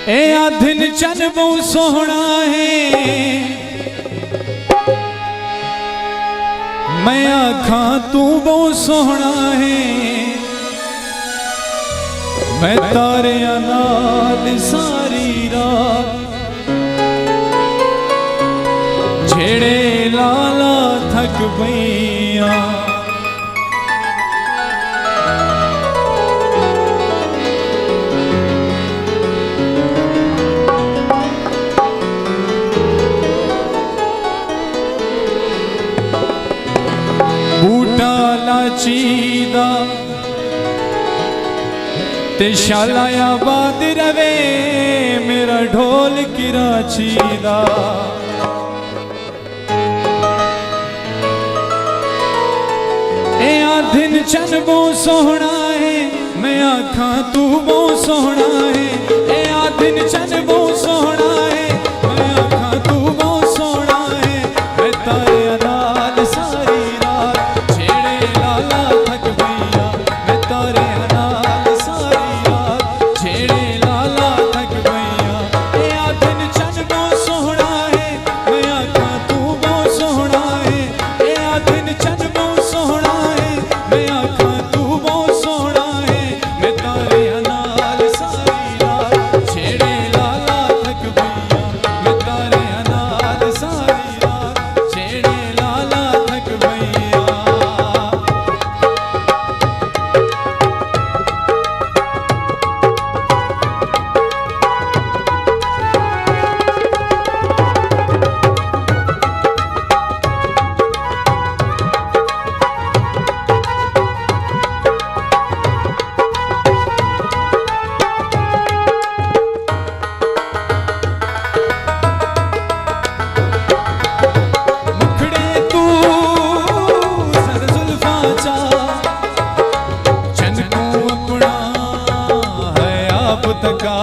ए आधिन चन बहु सोहना है मैं आखा तू बहु सोहना है मैं तारे नाल सारी रात छेड़े लाला थक पईया बूटा लाचीदा ते शालाया बाद रवे मेरा ढोल कराची दा ए आधिन चन बहु सोहना है मैं आखा तू बहु सोहना है ए आधिन चन बहु सोहना है मैं आखा तू बहु सोहना है मैं तारे नाल सारी रात छेड़े लाला थक पईया मैं तारे नाल सारी रात छेड़े लाला थक पईया ए आधिन चन बहु सोहना है मैं आखा तू बहु सोहना है ए आधिन चन बहु सोहना है मैं आखा तू बहु सोहना है मैं तारे नाल सारी रात छेड़े लाला थक पईया मैं तारे नाल सारी रात छेड़े लाला थक पईया मुखड़े तू सर जुल्फा चा चन को अपना है आप तका